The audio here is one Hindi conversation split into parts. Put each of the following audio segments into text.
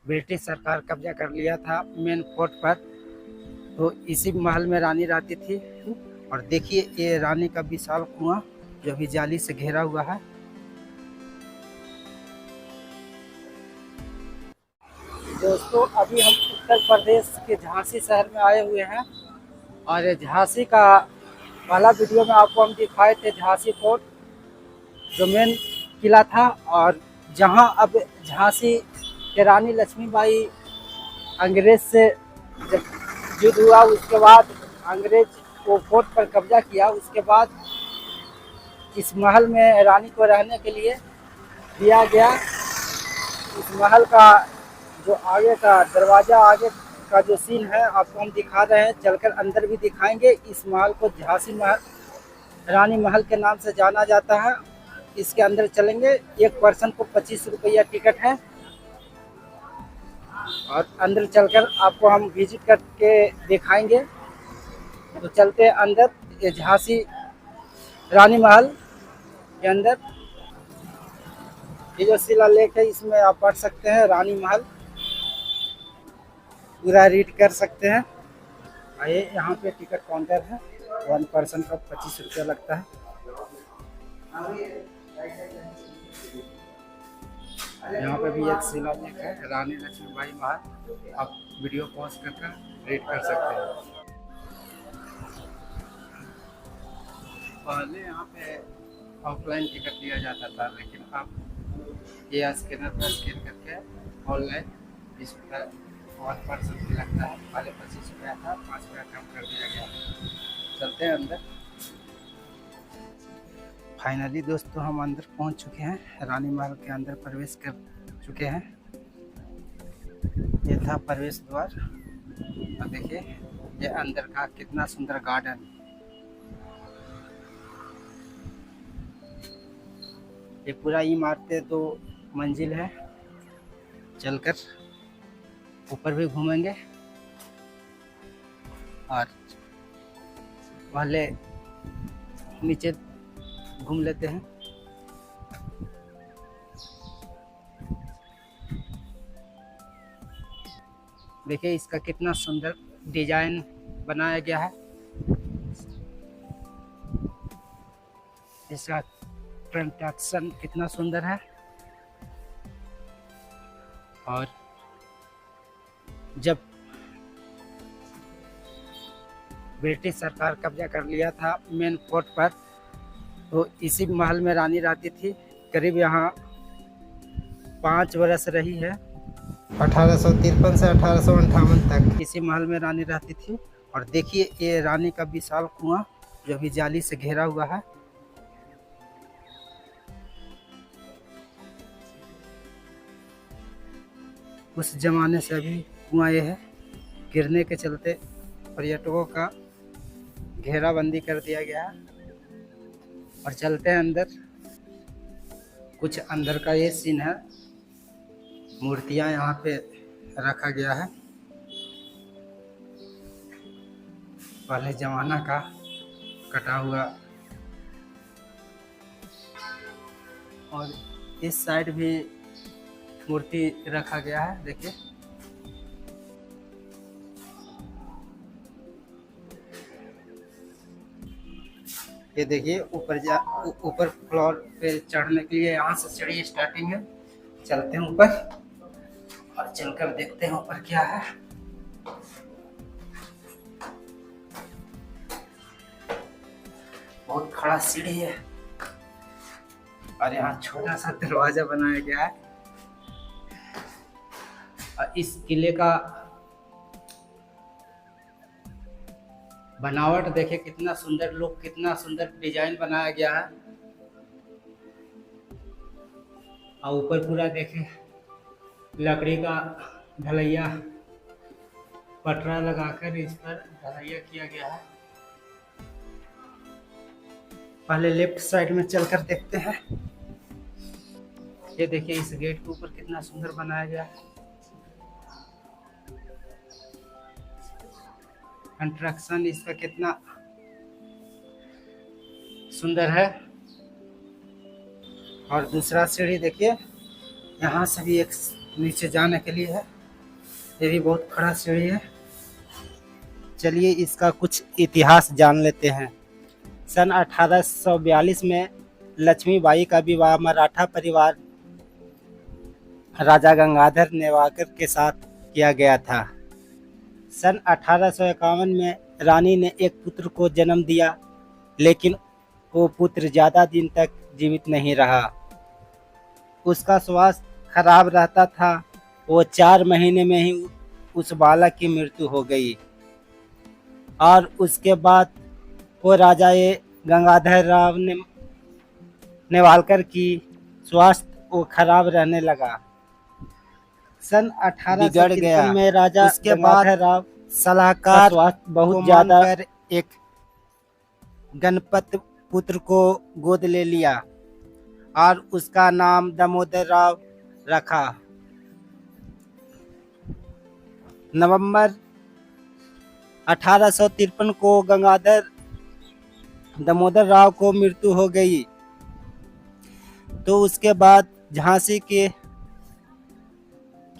ब्रिटिश सरकार कब्जा कर लिया था मेन फोर्ट पर। तो इसी महल में रानी रहती थी। और देखिए ये रानी का विशाल कुआं जो अभी जाली से घेरा हुआ है। दोस्तों अभी हम उत्तर प्रदेश के झांसी शहर में आए हुए हैं। और ये झांसी का पहला वीडियो में आपको हम दिखाए थे झांसी फोर्ट जो मेन किला था। और जहां अब झांसी के रानी लक्ष्मीबाई अंग्रेज से जब युद्ध हुआ उसके बाद अंग्रेज को फोर्ट पर कब्जा किया। उसके बाद इस महल में रानी को रहने के लिए दिया गया। इस महल का जो आगे का दरवाज़ा, आगे का जो सीन है आपको हम दिखा रहे हैं, चलकर अंदर भी दिखाएंगे। इस महल को झांसी महल, रानी महल के नाम से जाना जाता है। इसके अंदर चलेंगे। एक पर्सन को 25 रुपया टिकट है। और अंदर चलकर आपको हम विजिट करके दिखाएंगे। तो चलते हैं अंदर। ये झांसी रानी महल के अंदर ये जो शिलालेख है इसमें आप पढ़ सकते हैं। रानी महल पूरा रीड कर सकते हैं। आइए, यहाँ पे टिकट काउंटर है। 1 पर्सन का 25 रुपया लगता है। यहाँ पे भी एक शिलालेख है रानी लक्ष्मीबाई महल। आप वीडियो पॉज कर रीड कर सकते हैं। पहले यहाँ पे ऑफलाइन टिकट लिया जाता था, लेकिन अब ये स्कैनर पर स्कैन करके ऑनलाइन इस पर 1 पर्सन भी लगता है। पहले 25 रुपया था, 5 रुपया कम कर दिया गया। चलते हैं अंदर। फाइनली दोस्तों हम अंदर पहुंच चुके हैं। रानी महल के अंदर प्रवेश कर चुके हैं। ये था प्रवेश द्वार। और देखिए ये अंदर का कितना सुंदर गार्डन। ये पूरा इमारतें 2 मंजिल है। चलकर ऊपर भी घूमेंगे और पहले नीचे घूम लेते हैं। देखिए इसका कितना सुंदर डिजाइन बनाया गया है। इसका कंस्ट्रक्शन कितना सुंदर है। और जब ब्रिटिश सरकार कब्जा कर लिया था मेन फोर्ट पर, तो इसी महल में रानी रहती थी। करीब यहाँ 5 वर्ष रही है। 1853 से 1858 तक इसी महल में रानी रहती थी। और देखिए ये रानी का विशाल कुआं जो अभी जाली से घेरा हुआ है। उस जमाने से अभी कुआं ये है। गिरने के चलते पर्यटकों का घेराबंदी कर दिया गया है। और चलते हैं अंदर। कुछ अंदर का ये सीन है। मूर्तियां यहाँ पे रखा गया है, पहले जमाना का कटा हुआ। और इस साइड भी मूर्ति रखा गया है। देखिए ये देखिए ऊपर फ्लोर पे चढ़ने के लिए यहाँ से सीढ़ी स्टार्टिंग है। चलते हैं ऊपर और चलकर देखते हैं ऊपर क्या है। बहुत खड़ा सीढ़ी है और यहाँ छोटा सा दरवाजा बनाया गया है। और इस किले का बनावट देखे कितना सुंदर, लोग कितना सुंदर डिजाइन बनाया गया है। और ऊपर पूरा देखे लकड़ी का ढलैया, पटरा लगाकर इस पर ढलैया किया गया है। पहले लेफ्ट साइड में चलकर देखते हैं। ये देखिए इस गेट के ऊपर कितना सुंदर बनाया गया है। कंस्ट्रक्शन इसका कितना सुंदर है। और दूसरा सीढ़ी देखिए, यहाँ से भी एक नीचे जाने के लिए है। ये भी बहुत खड़ा सीढ़ी है। चलिए इसका कुछ इतिहास जान लेते हैं। सन 1842 में लक्ष्मीबाई का विवाह मराठा परिवार राजा गंगाधर नेवाकर के साथ किया गया था। सन 1851 में रानी ने एक पुत्र को जन्म दिया, लेकिन वो पुत्र ज़्यादा दिन तक जीवित नहीं रहा। उसका स्वास्थ्य खराब रहता था। वो 4 महीने में ही उस बालक की मृत्यु हो गई और उसके बाद वो राजा गंगाधर राव नेवालकर की स्वास्थ्य वो खराब रहने लगा। सन 1853 में राजा उसके बाद राव सलाहकार स्वास्थ्य बहुत ज्यादा एक गणपत पुत्र को गोद ले लिया और उसका नाम दामोदर राव रखा। नवंबर 1853 को दामोदर राव को मृत्यु हो गई। तो उसके बाद झांसी के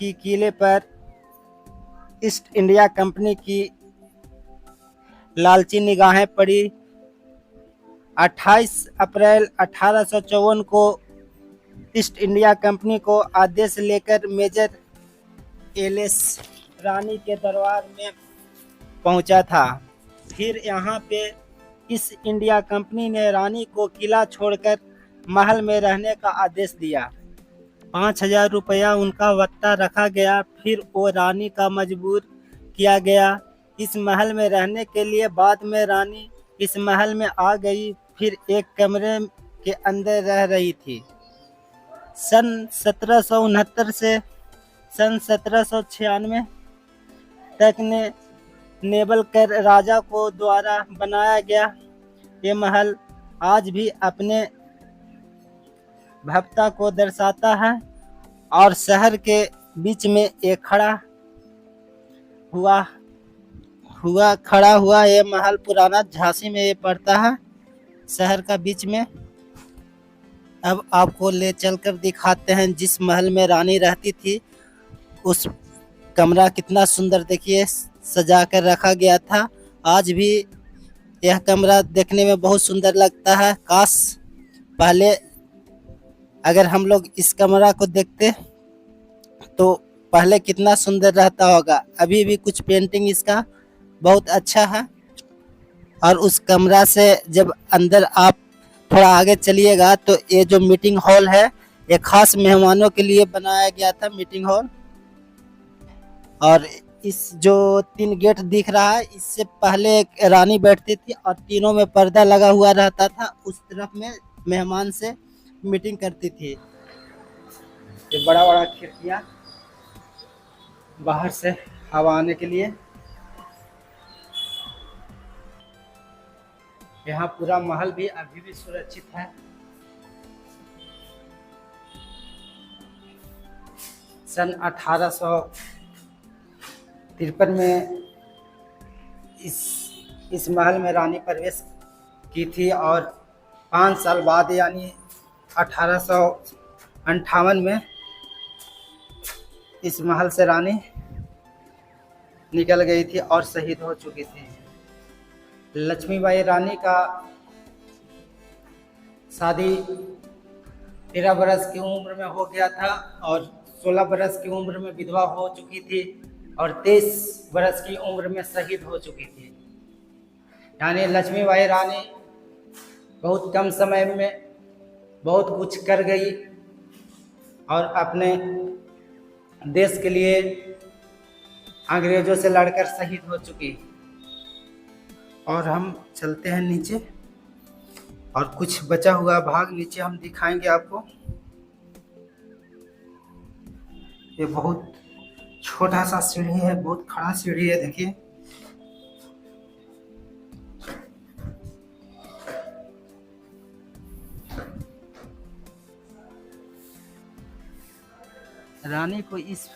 किले पर ईस्ट इंडिया कंपनी की लालची निगाहें पड़ी। 28 अप्रैल 1854 को ईस्ट इंडिया कंपनी को आदेश लेकर मेजर एलएस रानी के दरबार में पहुंचा था। फिर यहाँ पे ईस्ट इंडिया कंपनी ने रानी को किला छोड़कर महल में रहने का आदेश दिया। 5000 रुपया उनका वक्ता रखा गया। फिर वो रानी का मजबूर किया गया इस महल में रहने के लिए। बाद में रानी इस महल में आ गई, फिर एक कमरे के अंदर रह रही थी। सन 1769 से सन 1796 तक नेबल कर राजा को द्वारा बनाया गया ये महल आज भी अपने भव्यता को दर्शाता है और शहर के बीच में एक खड़ा हुआ ये महल पुराना झांसी में ये पड़ता है, शहर का बीच में। अब आपको ले चलकर दिखाते हैं जिस महल में रानी रहती थी। उस कमरा कितना सुंदर देखिए सजा कर रखा गया था। आज भी यह कमरा देखने में बहुत सुंदर लगता है। काश पहले अगर हम लोग इस कमरा को देखते तो पहले कितना सुंदर रहता होगा। अभी भी कुछ पेंटिंग इसका बहुत अच्छा है। और उस कमरा से जब अंदर आप थोड़ा आगे चलिएगा तो ये जो मीटिंग हॉल है ये खास मेहमानों के लिए बनाया गया था मीटिंग हॉल। और इस जो 3 गेट दिख रहा है इससे पहले एक रानी बैठती थी और तीनों में पर्दा लगा हुआ रहता था। उस तरफ में मेहमान से मीटिंग करती थी। ये बड़ा बड़ा खिड़कियाँ बाहर से हवा आने के लिए। यहाँ पूरा महल भी अभी भी सुरक्षित है। सन 1853 में इस महल में रानी प्रवेश की थी और 5 साल बाद यानी 1858 में इस महल से रानी निकल गई थी और शहीद हो चुकी थी। लक्ष्मीबाई रानी का शादी 13 बरस की उम्र में हो गया था और 16 बरस की उम्र में विधवा हो चुकी थी और 23 बरस की उम्र में शहीद हो चुकी थी। यानी लक्ष्मीबाई रानी बहुत कम समय में बहुत कुछ कर गई और अपने देश के लिए अंग्रेजों से लड़कर शहीद हो चुकी। और हम चलते हैं नीचे और कुछ बचा हुआ भाग नीचे हम दिखाएंगे आपको। ये बहुत छोटा सा सीढ़ी है, बहुत खड़ा सीढ़ी है। देखिए रानी को इस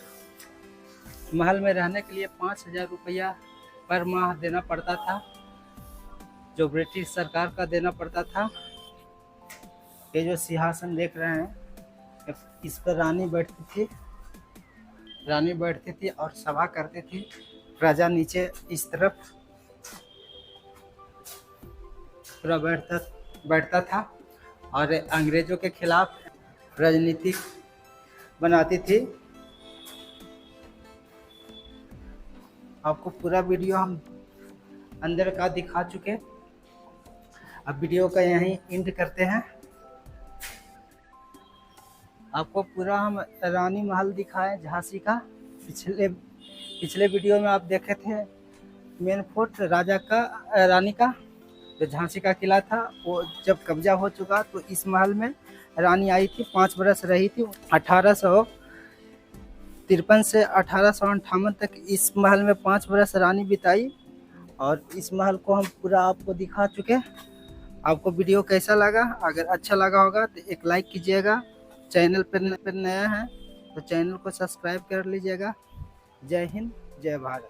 महल में रहने के लिए 5000 रुपया पर माह देना पड़ता था, जो ब्रिटिश सरकार का देना पड़ता था। ये जो सिंहासन देख रहे हैं इस पर रानी बैठती थी रानी बैठती थी और सभा करती थी। प्रजा नीचे इस तरफ पूरा बैठता था और अंग्रेजों के खिलाफ राजनीति बनाती थी। आपको पूरा वीडियो हम अंदर का दिखा चुके। अब वीडियो का यहीं एंड करते हैं। आपको पूरा हम रानी महल दिखाएं झांसी का। पिछले वीडियो में आप देखे थे मेन फोर्ट राजा का, रानी का, जो झांसी का किला था वो जब कब्जा हो चुका तो इस महल में रानी आई थी, 5 बरस रही थी। 1853 से 1858 तक इस महल में 5 बरस रानी बिताई और इस महल को हम पूरा आपको दिखा चुके। आपको वीडियो कैसा लगा? अगर अच्छा लगा होगा तो एक लाइक कीजिएगा। चैनल पर नया है तो चैनल को सब्सक्राइब कर लीजिएगा। जय हिंद, जय भारत।